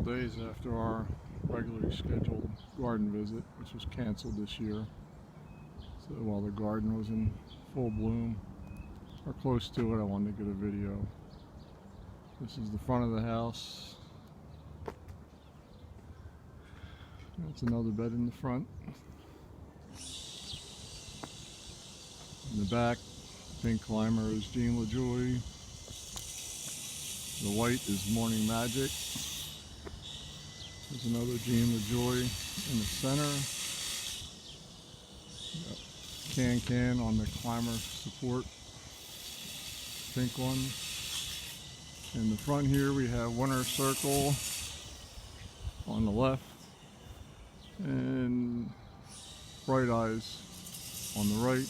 days after our regularly scheduled garden visit, which was canceled this year. So while the garden was in full bloom, or close to it, I wanted to get a video. This is the front of the house. That's another bed in the front. In the back, pink climber is Jean LaJoy. The white is Morning Magic. There's another Jean LaJoy in the center. Can on the climber support, pink one. In the front here we have Winter Circle on the left and Bright Eyes on the right.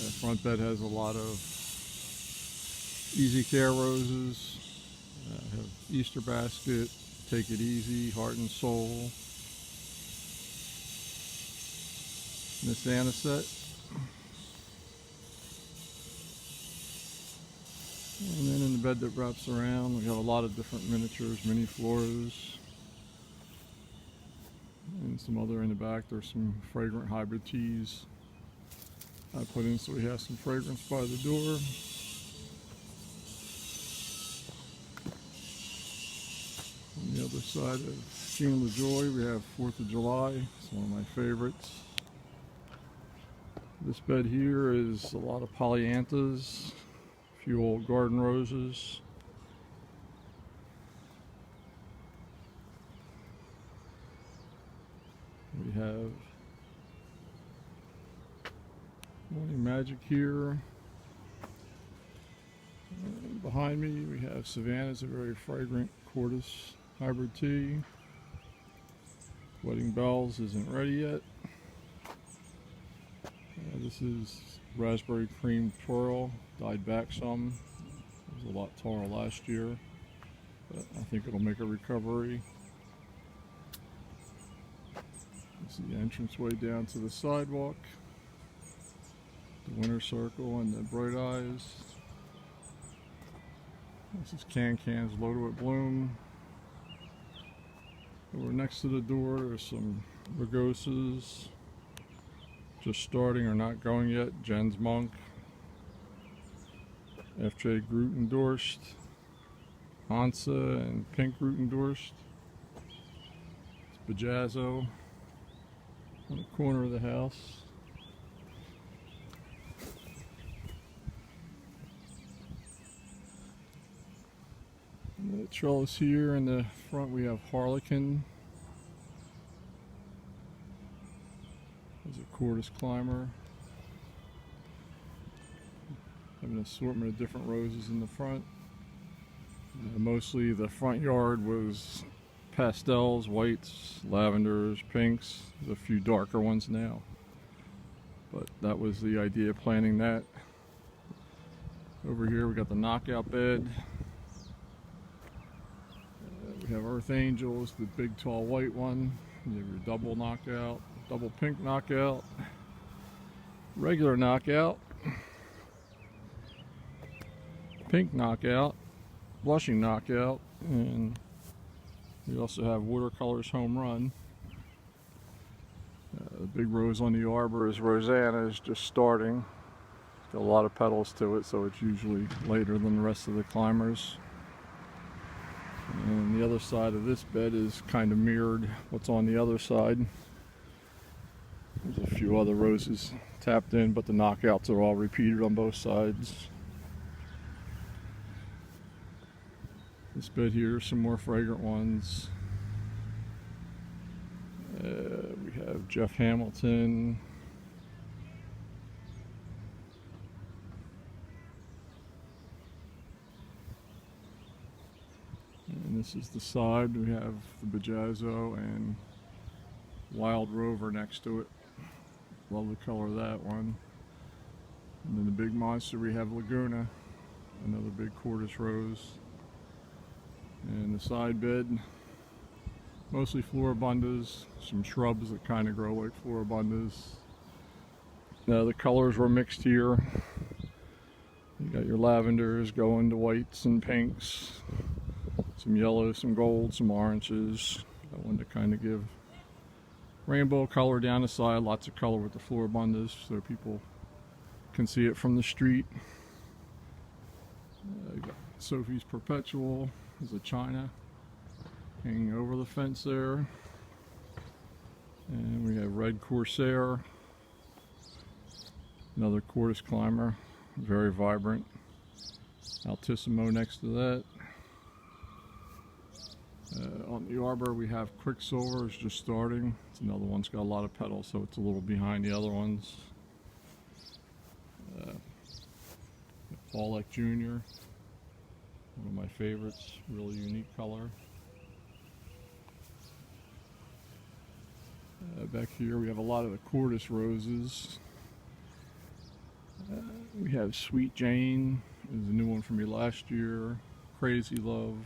The front bed has a lot of Easy Care roses. Have Easter Basket, Take It Easy, Heart and Soul, Miss Anisette. And then in the bed that wraps around, we have a lot of different miniatures, mini floras, and some other in the back. There's some fragrant hybrid teas I put in so we have some fragrance by the door. On the other side of Jean LaJoy, we have 4th of July. It's one of my favorites. This bed here is a lot of polyanthus, a few old garden roses. We have Morning Magic here. And behind me we have Savannah's, a very fragrant Cordis hybrid tea. Wedding Bells isn't ready yet. This is Raspberry Cream Twirl, died back some. It was a lot taller last year, but I think it'll make a recovery. This is the entranceway down to the sidewalk. The Winter Circle and the Bright Eyes. This is Can's Loaded with Bloom. Over next to the door there's some rugosas, just starting or not going yet. Jen's Monk, F.J. Groot endorsed, Hansa and Pink Groot endorsed. It's Bajazzo on the corner of the house. And the trellis here in the front we have Harlequin. There's a Cordis climber. Have an assortment of different roses in the front. Mostly the front yard was pastels, whites, lavenders, pinks. There's a few darker ones now, but that was the idea of planting that. Over here we got the knockout bed. We have Earth Angels, the big tall white one. You have your double knockout, double pink knockout, regular knockout, pink knockout, blushing knockout, and we also have Watercolors Home Run. The big rose on the arbor is Rosanna, is just starting. It's got a lot of petals to it, so it's usually later than the rest of the climbers. And the other side of this bed is kind of mirrored what's on the other side. There's a few other roses tapped in, but the knockouts are all repeated on both sides. This bed here, some more fragrant ones. We have Jeff Hamilton. And this is the side. We have the Bajazzo and Wild Rover next to it. Love the color of that one. And then the big monster we have Laguna, another big Cordis rose. And the side bed, mostly floribundas, some shrubs that kind of grow like floribundas. Now the colors were mixed here. You got your lavenders going to whites and pinks. some yellow, some gold, some oranges. I wanted to kind of give rainbow color down the side, lots of color with the floribundas so people can see it from the street. Got Sophie's Perpetual is a China hanging over the fence there. And we have Red Corsair, another Cordis climber, very vibrant. Altissimo next to that. On the arbor we have Quicksilver, is just starting. It's another one's got a lot of petals, so it's a little behind the other ones. Paulek Jr., one of my favorites, really unique color. Back here we have a lot of the Cordis roses. We have Sweet Jane, is a new one from me last year. Crazy Love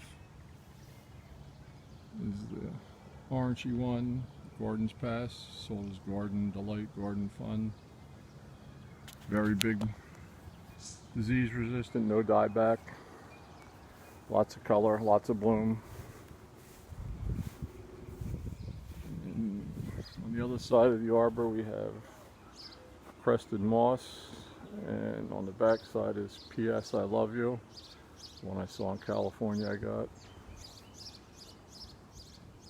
is the orangey one. Garden's Pass, sold as Garden Delight, Garden Fun. Very big, disease resistant, no dieback. Lots of color, lots of bloom. And on the other side of the arbor we have Crested Moss, and on the back side is P.S. I Love You. The one I saw in California I got.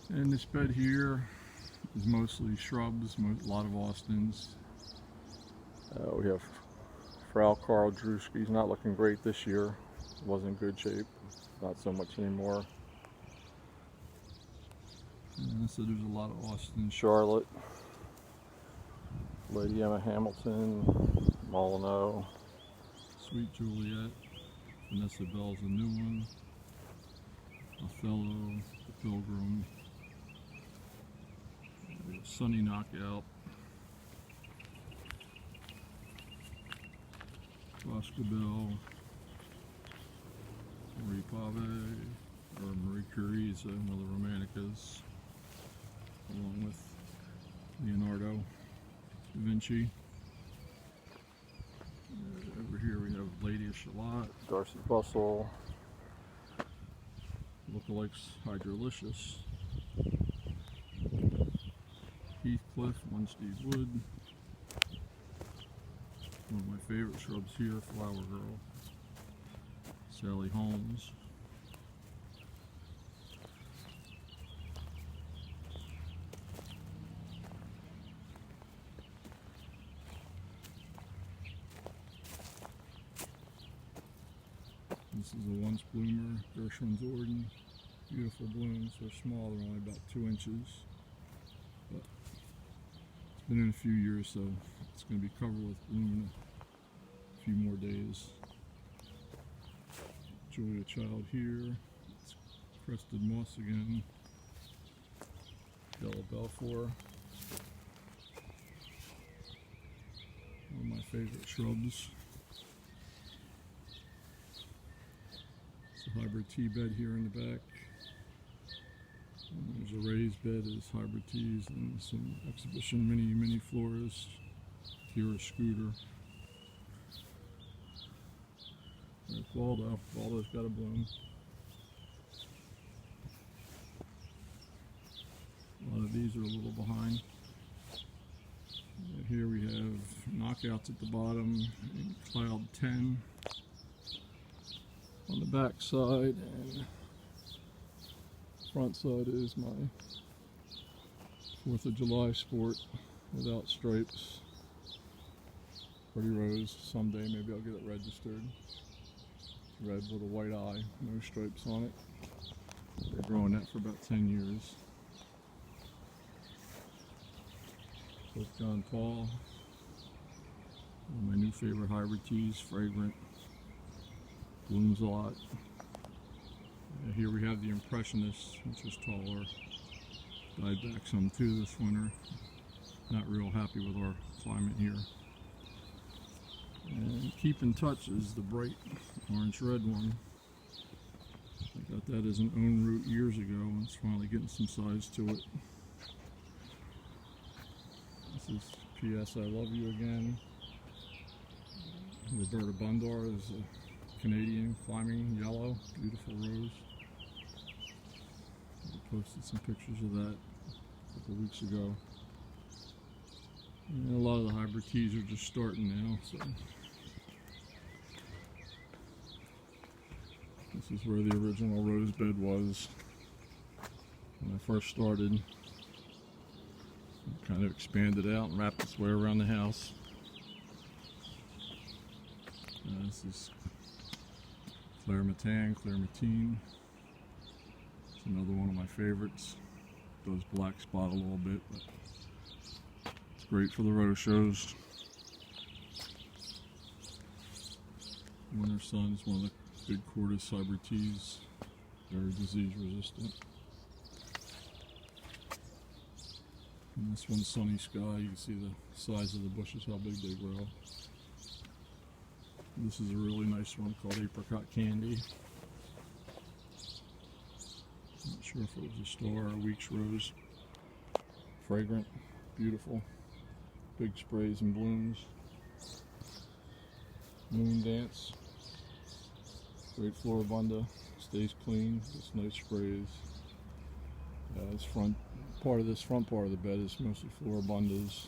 And this bed here is mostly shrubs, a lot of Austins. We have Frau Karl Druski. He's not looking great this year. Was in good shape, not so much anymore. And so there's a lot of Austin. Charlotte, Lady Emma Hamilton, Molyneux, Sweet Juliet, Vanessa Bell's a new one, Othello, The Pilgrim, Sunny Knockout, Oscar Bell, Marie Pave, or Marie Curie is another Romanicas, along with Leonardo da Vinci. Over here we have Lady of Shalott, Darcy Bustle, Lookalikes Hydrolicious, Heathcliff, One Steve Wood, one of my favorite shrubs here, Flower Girl, Sally Holmes, this is a once bloomer, Gershwin's Orden. Beautiful blooms, they're small, they're only about 2 inches. But it's been in a few years, so it's going to be covered with bloom in a few more days. Julia Child here. It's Crested Moss again. Yellow Belfour. One of my favorite shrubs. It's a hybrid tea bed here in the back. And there's a raised bed as hybrid teas and some exhibition mini floras. Here a Scooter. There's Waldo. Waldo's got a bloom. A lot of these are a little behind. And here we have Knockouts at the bottom and Cloud 10 on the back side, and front side is my 4th of July sport without stripes. Pretty rose. Someday maybe I'll get it registered. Red with a white eye, no stripes on it. They're growing that for about 10 years. Pope John Paul. One of my new favorite hybrid teas, fragrant. Blooms a lot. Here we have the Impressionist, which is taller. Died back some too this winter. Not real happy with our climate here. And Keep in Touch is the bright orange red one. I got that as an own root years ago, and it's finally getting some size to it. This is P.S. I Love You again. Roberta Bundar is a Canadian climbing yellow, beautiful rose. posted some pictures of that a couple weeks ago. And a lot of the hybrid teas are just starting now, so this is where the original rose bed was when I first started. Kind of expanded out and wrapped its way around the house. This is Claire-Matine. It's another one of my favorites. Does black spot a little bit, but it's great for the rose shows. Winter Sun is one of the big Cordis hybrid teas, very disease resistant. And this one's Sunny Sky. You can see the size of the bushes, how big they grow. This is a really nice one called Apricot Candy. Not sure if it was a star or a Weeks Rose. Fragrant, beautiful, big sprays and blooms. Moon Dance, great Floribunda, stays clean, just nice sprays. This front part of the bed is mostly Floribundas.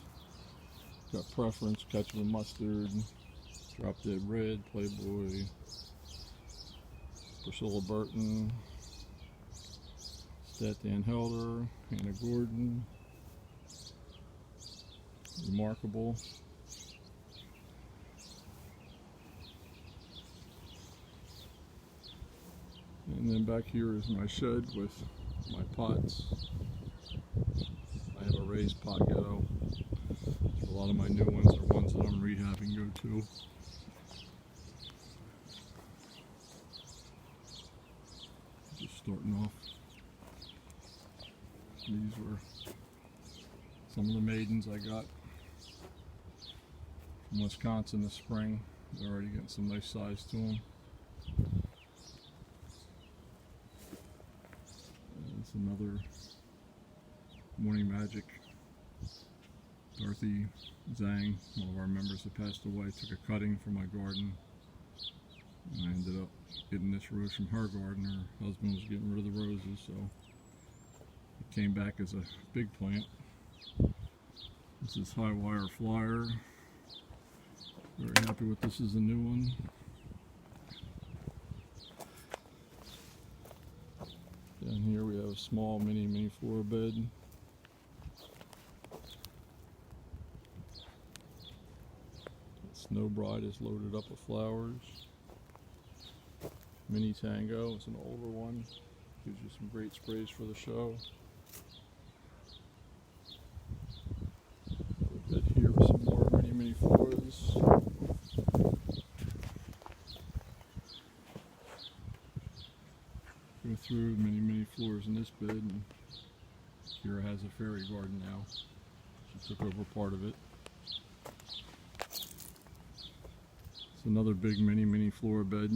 Got Preference, Ketchup and Mustard, Drop Dead Red, Playboy, Priscilla Burton, Stat Dan Helder, Hannah Gordon, Remarkable. And then back here is my shed with my pots. I have a raised pot ghetto. So a lot of my new ones are ones that I'm rehabbing go to. Just starting off. These were some of the maidens I got from Wisconsin this spring. They're already getting some nice size to them. There's another Morning Magic. Dorothy Zhang, one of our members that passed away, took a cutting from my garden. And I ended up getting this rose from her garden. Her husband was getting rid of the roses, so it came back as a big plant. This is High Wire Flyer. Very happy with this as a new one. Down here we have a small mini flower bed. Snow Bride is loaded up with flowers. Mini Tango is an older one. Gives you some great sprays for the show. Bed here with some more mini flowers. Go through many floors in this bed, and Kira has a fairy garden now. She took over part of it. It's another big mini floor bed.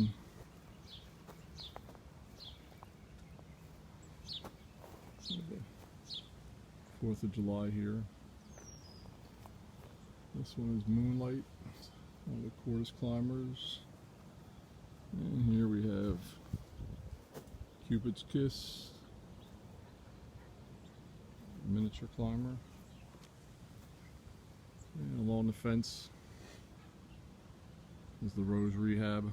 4th of July here. This one is Moonlight, one of the Cordis climbers. And here we have Cupid's Kiss, miniature climber. And along the fence is the rose rehab.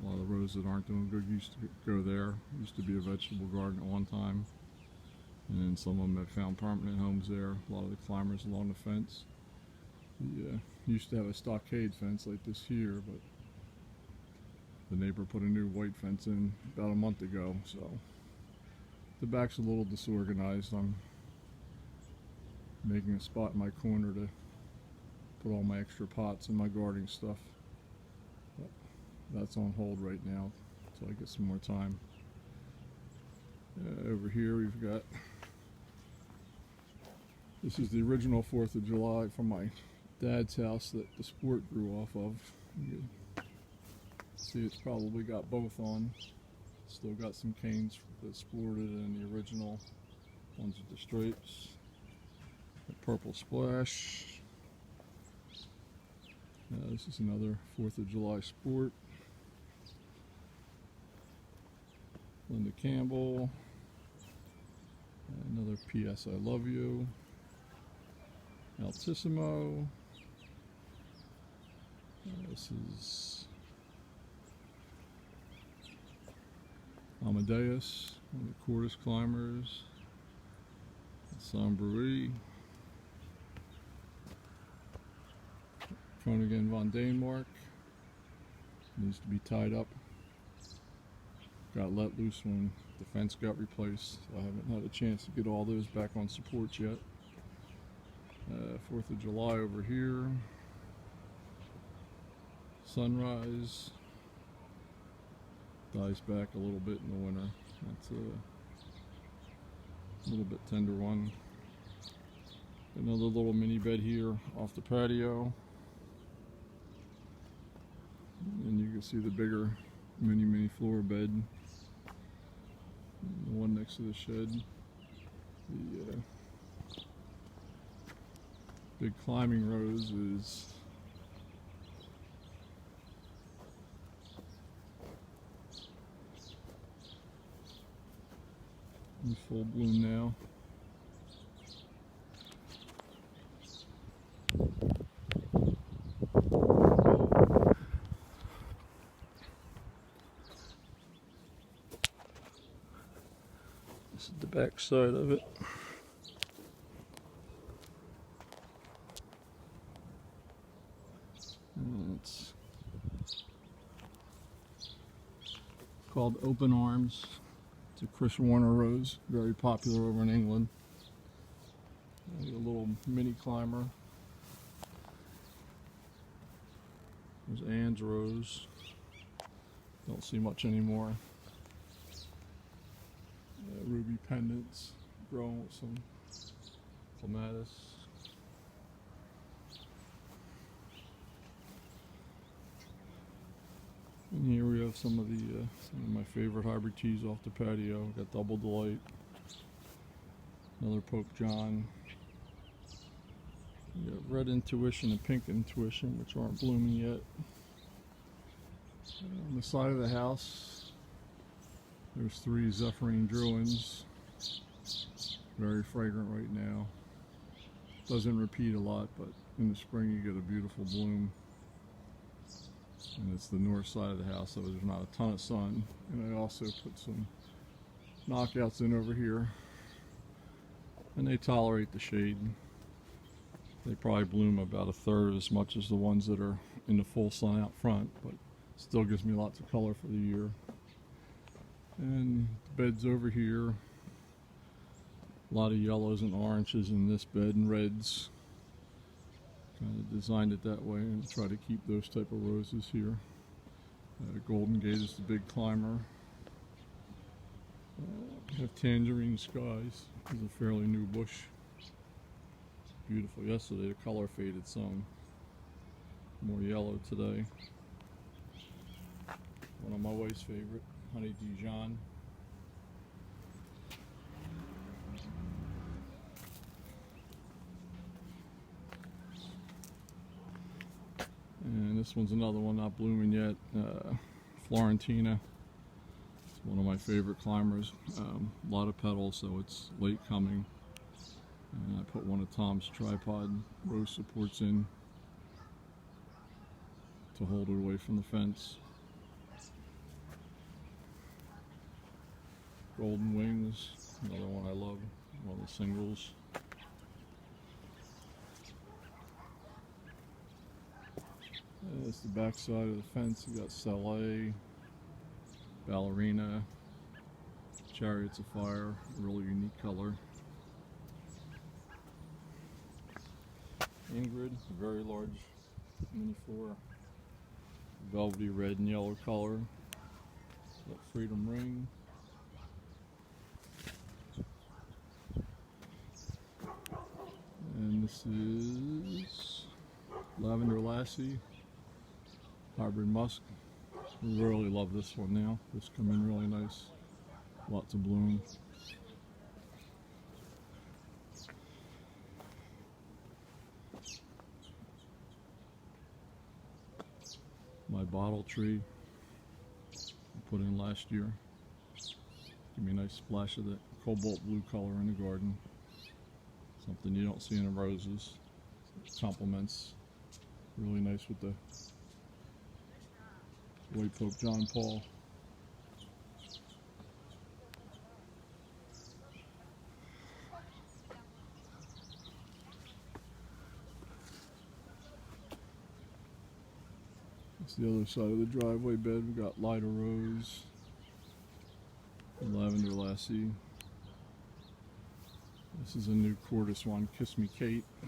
A lot of the roses that aren't doing good used to go there. Used to be a vegetable garden at one time. And then some of them have found permanent homes there. A lot of the climbers along the fence. Used to have a stockade fence like this here, but the neighbor put a new white fence in about a month ago, so the back's a little disorganized. I'm making a spot in my corner to put all my extra pots and my gardening stuff. But that's on hold right now until I get some more time. Over here we've got, this is the original 4th of July from my dad's house that the sport grew off of. You can see it's probably got both on. Still got some canes that sported and the original ones with the stripes. The purple splash. This is another 4th of July sport. Linda Campbell. Another P.S. I love you. Altissimo. This is Amadeus, one of the Cordis climbers. Sombrui. Groningen von Denmark. Needs to be tied up. Got let loose when the fence got replaced. I haven't had a chance to get all those back on supports yet. 4th of July over here. Sunrise. Dies back a little bit in the winter. That's a little bit tender one. Another little mini bed here off the patio. And you can see the bigger mini floor bed. The one next to the shed. The big climbing rose is in full bloom now. This is the back side of it. And it's called Open Arms. It's a Chris Warner rose, very popular over in England. A little mini climber. There's Anne's rose. Don't see much anymore. Ruby pendants growing with some clematis. And here we have some of my favorite hybrid teas off the patio. Got Double Delight, another Pope John. We got Red Intuition and Pink Intuition, which aren't blooming yet. On the side of the house, there's 3 Zephyrine Druins. Very fragrant right now. Doesn't repeat a lot, but in the spring you get a beautiful bloom. And it's the north side of the house, so there's not a ton of sun. And I also put some knockouts in over here. And they tolerate the shade. They probably bloom about 1/3 as much as the ones that are in the full sun out front, but still gives me lots of color for the year. And the bed's over here. A lot of yellows and oranges in this bed and reds. Kind of designed it that way and try to keep those type of roses here. Golden Gate is the big climber. We have Tangerine Skies. This is a fairly new bush. Beautiful yesterday, the color faded some. More yellow today. One of my wife's favorite, Honey Dijon. And this one's another one not blooming yet. Florentina. It's one of my favorite climbers. A lot of petals, so it's late coming. And I put one of Tom's tripod rose supports in to hold it away from the fence. Golden Wings, another one I love, one of the singles. That's the back side of the fence. You got Soleil, Ballerina, Chariots of Fire, a really unique color. Ingrid, a very large mini floor, velvety red and yellow color. Got Freedom Ring. And this is Lavender Lassie, Hybrid Musk. We really love this one now. This come in really nice. Lots of bloom. My bottle tree I put in last year. Give me a nice splash of that cobalt blue color in the garden. Something you don't see in the roses. It complements really nice with the white Pope John Paul. That's the other side of the driveway bed. We got Lido Rose and Lavender Lassie. This is a new Cordis one, Kiss Me Kate. I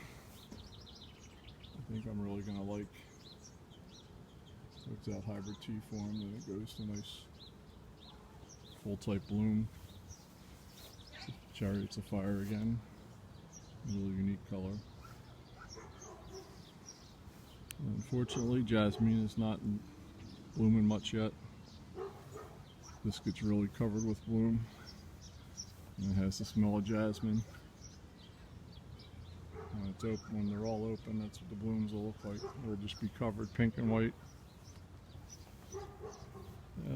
think I'm really going to like. So it's that hybrid tea form, then it goes to nice full type bloom. Chariots of Fire again. Really unique color. Unfortunately, jasmine is not blooming much yet. This gets really covered with bloom. And it has the smell of jasmine. When it's open, when they're all open, that's what the blooms will look like. They'll just be covered pink and white.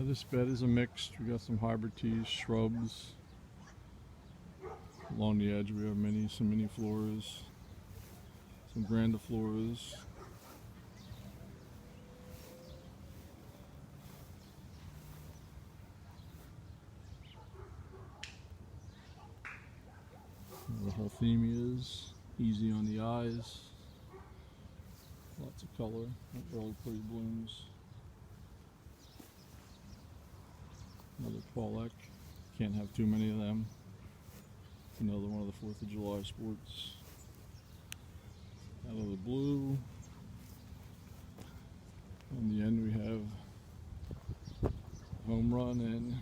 This bed is a mix. We got some hybrid teas, shrubs. Along the edge we have some mini floras, some grandifloras. The whole theme is easy on the eyes. Lots of color, really pretty blooms. Another Paulek. Can't have too many of them. It's another one of the 4th of July sports. Out of the blue. On the end we have Home Run and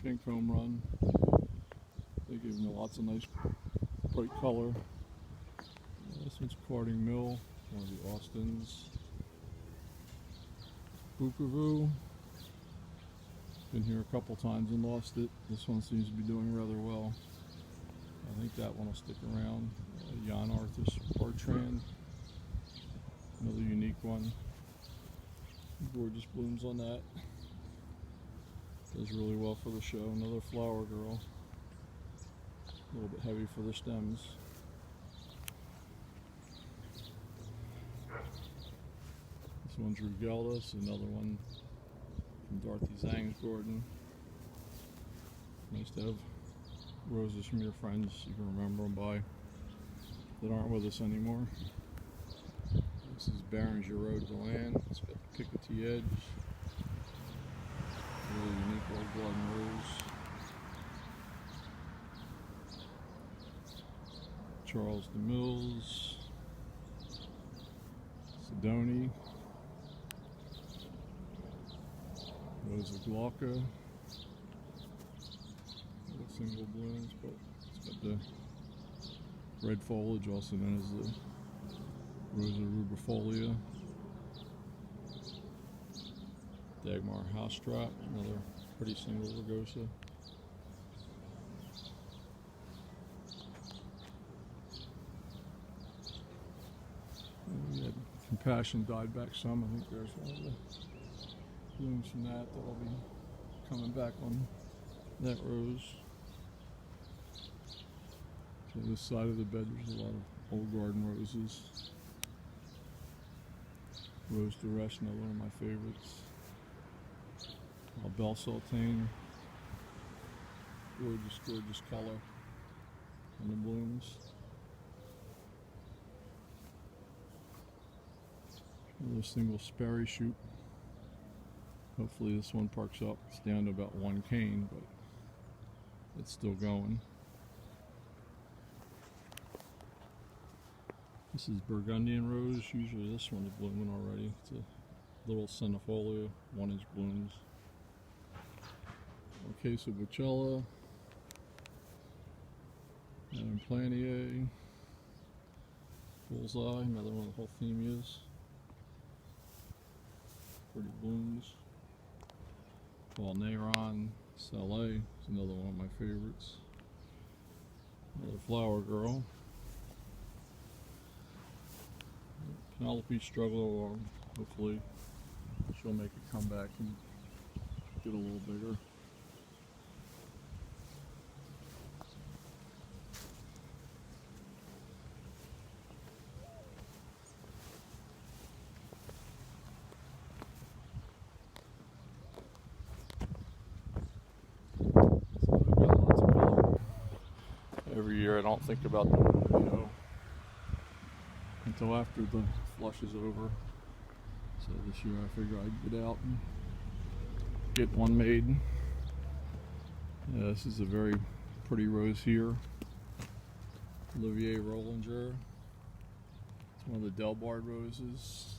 Pink Home Run. They give me lots of nice bright color. This one's Carding Mill, one of the Austins. Bukavu. Been here a couple times and lost it. This one seems to be doing rather well. I think that one will stick around. Jan Arthur Bartrand. Another unique one. Gorgeous blooms on that. Does really well for the show. Another Flower Girl. A little bit heavy for the stems. This one's Rugeldas, another one from Dorothy Zhang's garden. Nice to have roses from your friends you can remember them by that aren't with us anymore. This is Barringer Road to Land. It's got the Picotee edge. Really unique old garden rose. Charles DeMills, Sidoni, Rosa Glauca, single blooms, but it's got the red foliage, also known as the Rosa rubifolia. Dagmar Housetrap, another pretty single rugosa. We had Compassion died back some. I think there's one of the blooms from that that'll be coming back on that rose. So this side of the bed there's a lot of old garden roses. Rose de Reche, another one of my favorites. Belle Sultane. Gorgeous, gorgeous color on the blooms. Another single Sperry shoot. Hopefully this one parks up. It's down to about 1 cane, but it's still going. This is Burgundian Rose. Usually this one is blooming already. It's a little cenifolia, 1-inch blooms. Case of Bocella. And Planier. Bullseye, another one of the whole themias. Pretty blooms. Paul Neyron, Saleh is another one of my favorites. Another Flower Girl. Penelope Struggle, hopefully she'll make a comeback and get a little bigger. don't think about the video until after the flush is over. So this year I figure I'd get out and get one made. Yeah, this is a very pretty rose here. Olivier Rollinger. It's one of the Delbard roses.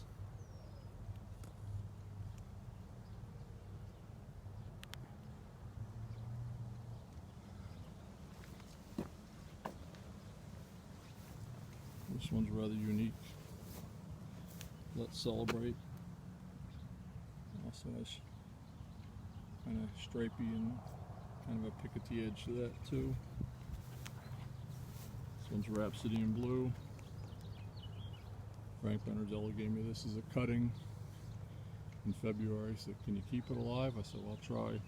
This one's rather unique. Let's Celebrate. Also has kind of stripey and kind of a pickety edge to that too. This one's Rhapsody in Blue. Frank Bernardelli gave me this as a cutting in February. He said, "Can you keep it alive?" I said, "Well, I'll try."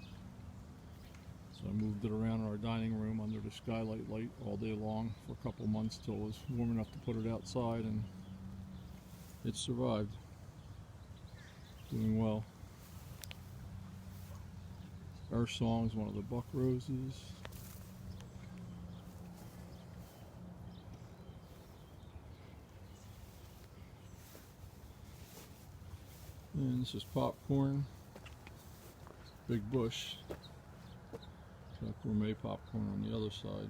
So I moved it around our dining room under the skylight light all day long for a couple months till it was warm enough to put it outside, and it survived. Doing well. Earth Song is one of the buck roses. And this is Popcorn. Big bush. Got gourmet popcorn on the other side.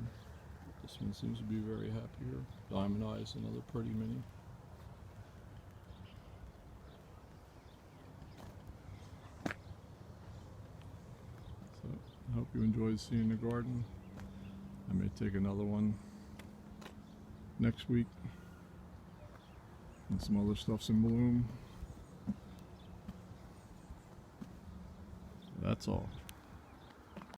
This one seems to be very happy here. Diamond Eye is another pretty mini. So I hope you enjoyed seeing the garden. I may take another one next week. And some other stuff's in bloom. That's all.